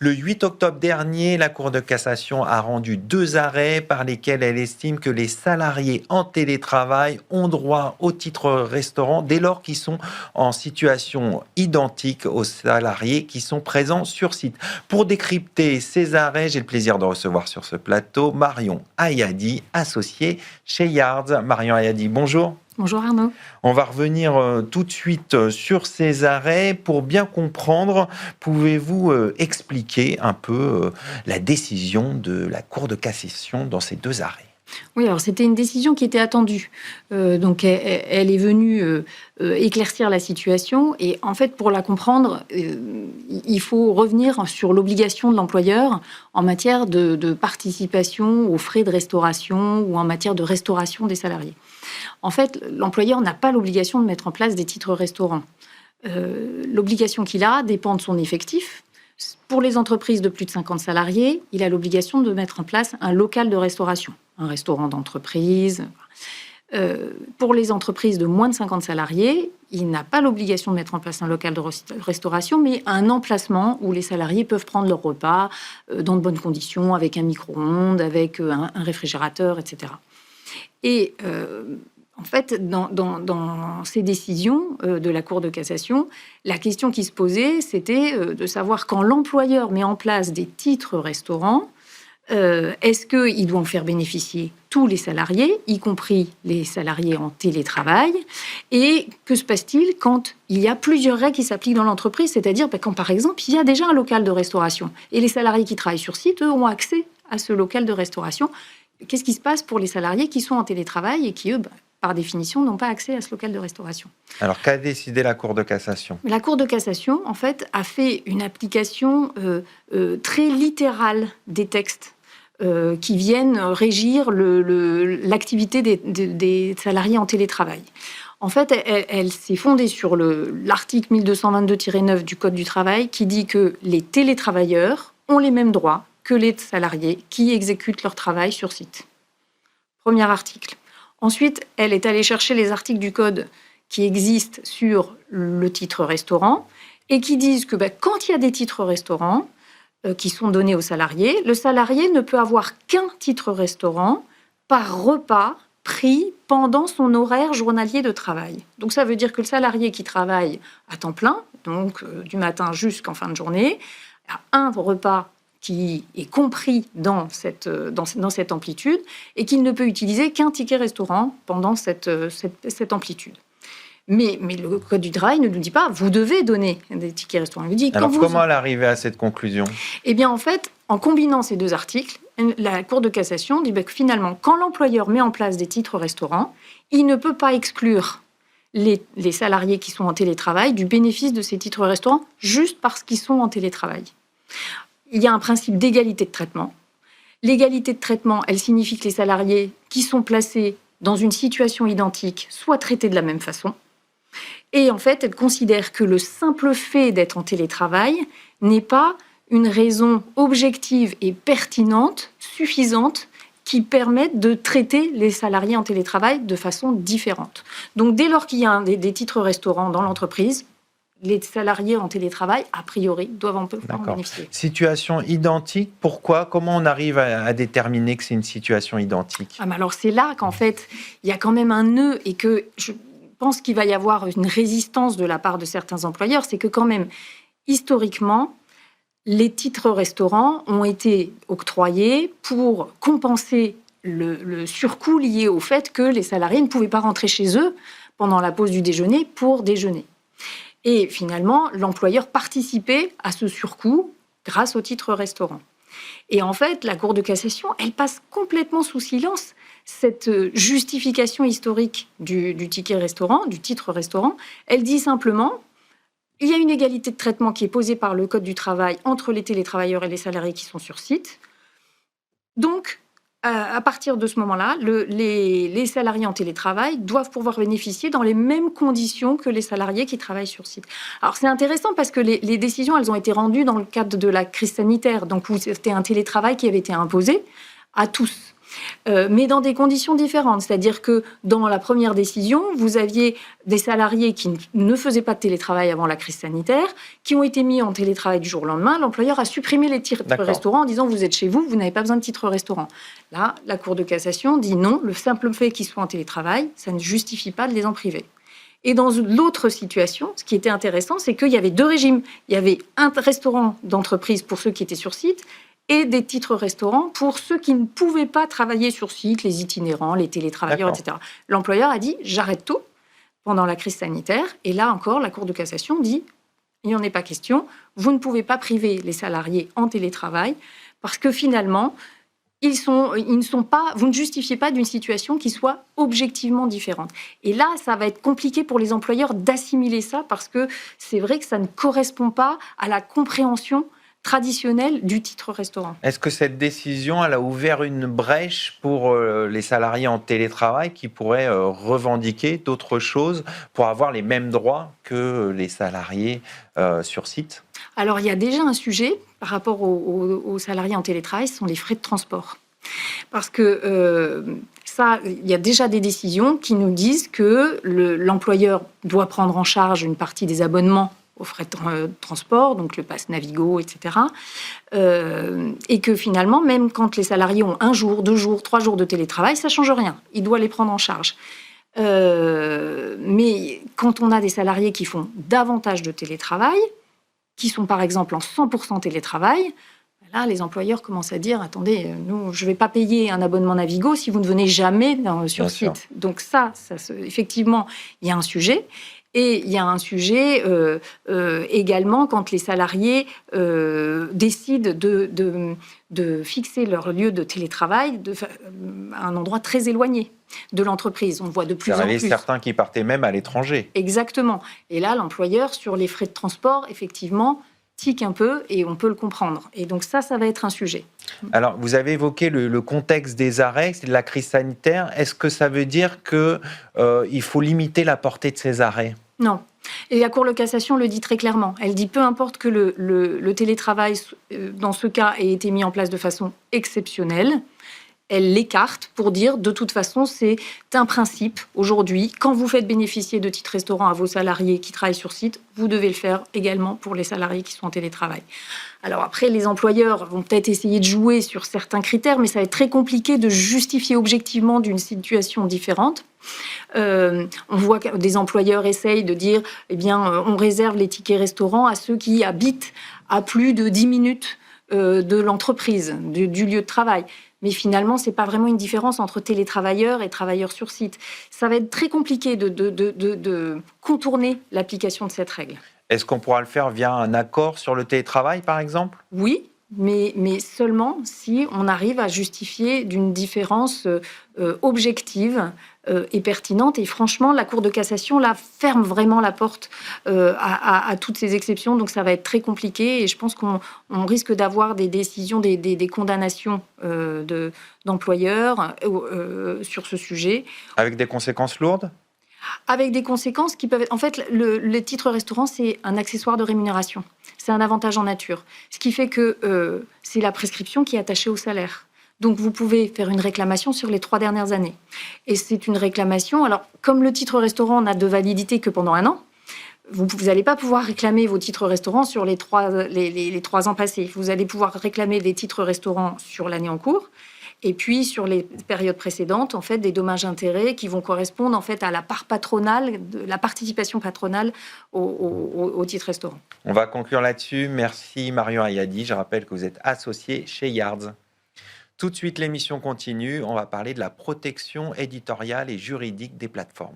Le 8 octobre dernier, la Cour de cassation a rendu 2 arrêts par lesquels elle estime que les salariés en télétravail ont droit au titre restaurant dès lors qu'ils sont en situation identique aux salariés qui sont présents sur site. Pour décrypter ces arrêts, j'ai le plaisir de recevoir sur ce plateau Marion Ayadi, associée chez Yards. Marion Ayadi, bonjour. Bonjour Arnaud. On va revenir tout de suite sur ces arrêts. Pour bien comprendre, pouvez-vous expliquer un peu la décision de la Cour de cassation dans ces 2 arrêts ? Oui, alors c'était une décision qui était attendue. Donc elle est venue éclaircir la situation. Et en fait, pour la comprendre, il faut revenir sur l'obligation de l'employeur en matière de participation aux frais de restauration ou en matière de restauration des salariés. En fait, l'employeur n'a pas l'obligation de mettre en place des titres restaurants. L'obligation qu'il a dépend de son effectif. Pour les entreprises de plus de 50 salariés, il a l'obligation de mettre en place un local de restauration, un restaurant d'entreprise. Pour les entreprises de moins de 50 salariés, il n'a pas l'obligation de mettre en place un local de restauration, mais un emplacement où les salariés peuvent prendre leur repas dans de bonnes conditions, avec un micro-ondes, avec un réfrigérateur, etc. Et en fait, dans ces décisions de la Cour de cassation, la question qui se posait, c'était de savoir quand l'employeur met en place des titres restaurants, est-ce qu'il doit en faire bénéficier tous les salariés, y compris les salariés en télétravail? Et que se passe-t-il quand il y a plusieurs règles qui s'appliquent dans l'entreprise? C'est-à-dire quand, par exemple, il y a déjà un local de restauration et les salariés qui travaillent sur site, eux, ont accès à ce local de restauration. Qu'est-ce qui se passe pour les salariés qui sont en télétravail et qui, eux, par définition, n'ont pas accès à ce local de restauration? Alors, qu'a décidé la Cour de cassation ? La Cour de cassation, en fait, a fait une application très littérale des textes qui viennent régir l'activité des salariés en télétravail. En fait, elle s'est fondée sur l'article 1222-9 du Code du travail qui dit que les télétravailleurs ont les mêmes droits que les salariés qui exécutent leur travail sur site. Premier article. Ensuite, elle est allée chercher les articles du Code qui existent sur le titre restaurant et qui disent que quand il y a des titres restaurants qui sont donnés aux salariés, le salarié ne peut avoir qu'un titre restaurant par repas pris pendant son horaire journalier de travail. Donc ça veut dire que le salarié qui travaille à temps plein, donc du matin jusqu'en fin de journée, a un repas qui est compris dans cette amplitude et qu'il ne peut utiliser qu'un ticket restaurant pendant cette amplitude. Mais le Code du travail ne nous dit pas « vous devez donner des tickets restaurants ». Il nous dit, alors comment elle est arrivée à cette conclusion ? Eh bien en fait, en combinant ces 2 articles, la Cour de cassation dit que finalement, quand l'employeur met en place des titres restaurants, il ne peut pas exclure les salariés qui sont en télétravail du bénéfice de ces titres restaurants juste parce qu'ils sont en télétravail. Il y a un principe d'égalité de traitement. L'égalité de traitement, elle signifie que les salariés qui sont placés dans une situation identique soient traités de la même façon. Et en fait, elle considère que le simple fait d'être en télétravail n'est pas une raison objective et pertinente, suffisante, qui permette de traiter les salariés en télétravail de façon différente. Donc, dès lors qu'il y a des titres restaurants dans l'entreprise, les salariés en télétravail, a priori, doivent en bénéficier. Situation identique, pourquoi ? Comment on arrive à déterminer que c'est une situation identique ? Alors c'est là qu'en fait, il y a quand même un nœud et que je pense qu'il va y avoir une résistance de la part de certains employeurs. C'est que quand même, historiquement, les titres restaurants ont été octroyés pour compenser le surcoût lié au fait que les salariés ne pouvaient pas rentrer chez eux pendant la pause du déjeuner pour déjeuner. Et finalement, l'employeur participait à ce surcoût grâce au titre restaurant. Et en fait, la Cour de cassation, elle passe complètement sous silence cette justification historique du ticket restaurant, du titre restaurant. Elle dit simplement, il y a une égalité de traitement qui est posée par le Code du travail entre les télétravailleurs et les salariés qui sont sur site. Donc, à partir de ce moment-là, les salariés en télétravail doivent pouvoir bénéficier dans les mêmes conditions que les salariés qui travaillent sur site. Alors, c'est intéressant parce que les décisions, elles ont été rendues dans le cadre de la crise sanitaire, donc où c'était un télétravail qui avait été imposé à tous. mais dans des conditions différentes. C'est-à-dire que dans la première décision, vous aviez des salariés qui ne faisaient pas de télétravail avant la crise sanitaire, qui ont été mis en télétravail du jour au lendemain. L'employeur a supprimé les titres restaurants en disant vous êtes chez vous, vous n'avez pas besoin de titre restaurant. Là, la Cour de cassation dit non, le simple fait qu'ils soient en télétravail, ça ne justifie pas de les en priver. Et dans l'autre situation, ce qui était intéressant, c'est qu'il y avait deux régimes. Il y avait un restaurant d'entreprise pour ceux qui étaient sur site et des titres restaurants pour ceux qui ne pouvaient pas travailler sur site, les itinérants, les télétravailleurs, etc. L'employeur a dit « j'arrête tout » pendant la crise sanitaire. Et là encore, la Cour de cassation dit « il n'y en est pas question, vous ne pouvez pas priver les salariés en télétravail parce que finalement, ils ne sont pas, vous ne justifiez pas d'une situation qui soit objectivement différente. » Et là, ça va être compliqué pour les employeurs d'assimiler ça parce que c'est vrai que ça ne correspond pas à la compréhension traditionnelle du titre restaurant. Est-ce que cette décision, elle a ouvert une brèche pour les salariés en télétravail qui pourraient revendiquer d'autres choses pour avoir les mêmes droits que les salariés sur site ? Alors, il y a déjà un sujet par rapport aux salariés en télétravail, ce sont les frais de transport. Parce que il y a déjà des décisions qui nous disent que l'employeur doit prendre en charge une partie des abonnements aux frais de transport, donc le pass Navigo, etc. Et que finalement, même quand les salariés ont 1 jour, 2 jours, 3 jours de télétravail, ça ne change rien. Il doit les prendre en charge. Mais quand on a des salariés qui font davantage de télétravail, qui sont par exemple en 100% télétravail, là, les employeurs commencent à dire « Attendez, nous, je ne vais pas payer un abonnement Navigo si vous ne venez jamais sur site. » Donc ça, effectivement, il y a un sujet. Et il y a un sujet également quand les salariés décident de fixer leur lieu de télétravail à un endroit très éloigné de l'entreprise. On voit de plus en plus. Certains qui partaient même à l'étranger. Exactement. Et là, l'employeur, sur les frais de transport, effectivement, tique un peu et on peut le comprendre. Et donc ça va être un sujet. Alors, vous avez évoqué le contexte des arrêts, c'est de la crise sanitaire. Est-ce que ça veut dire qu'il faut limiter la portée de ces arrêts ? Non. Et la Cour de cassation le dit très clairement. Elle dit peu importe que le télétravail, dans ce cas, ait été mis en place de façon exceptionnelle, elle l'écarte pour dire, de toute façon, c'est un principe. Aujourd'hui, quand vous faites bénéficier de titres restaurants à vos salariés qui travaillent sur site, vous devez le faire également pour les salariés qui sont en télétravail. Alors après, les employeurs vont peut-être essayer de jouer sur certains critères, mais ça va être très compliqué de justifier objectivement d'une situation différente. On voit que des employeurs essayent de dire, eh bien, on réserve les tickets restaurants à ceux qui habitent à plus de 10 minutes de l'entreprise, du lieu de travail. Mais finalement, ce n'est pas vraiment une différence entre télétravailleurs et travailleurs sur site. Ça va être très compliqué de contourner l'application de cette règle. Est-ce qu'on pourra le faire via un accord sur le télétravail, par exemple ? Oui, mais seulement si on arrive à justifier d'une différence objective et pertinente. Et franchement, la Cour de cassation là, ferme vraiment la porte à toutes ces exceptions. Donc ça va être très compliqué. Et je pense qu'on risque d'avoir des décisions, des condamnations d'employeurs sur ce sujet. Avec des conséquences lourdes ? Avec des conséquences qui peuvent être... En fait, le titre restaurant, c'est un accessoire de rémunération. C'est un avantage en nature. Ce qui fait que c'est la prescription qui est attachée au salaire. Donc, vous pouvez faire une réclamation sur les 3 dernières années. Et c'est une réclamation... Alors, comme le titre restaurant n'a de validité que pendant 1 an, vous n'allez pas pouvoir réclamer vos titres restaurants sur les 3 ans passés. Vous allez pouvoir réclamer des titres restaurants sur l'année en cours. Et puis, sur les périodes précédentes, en fait, des dommages-intérêts qui vont correspondre en fait, à la part patronale, la participation patronale au titre restaurant. On va conclure là-dessus. Merci Marion Ayadi. Je rappelle que vous êtes associée chez Yards. Tout de suite, l'émission continue. On va parler de la protection éditoriale et juridique des plateformes.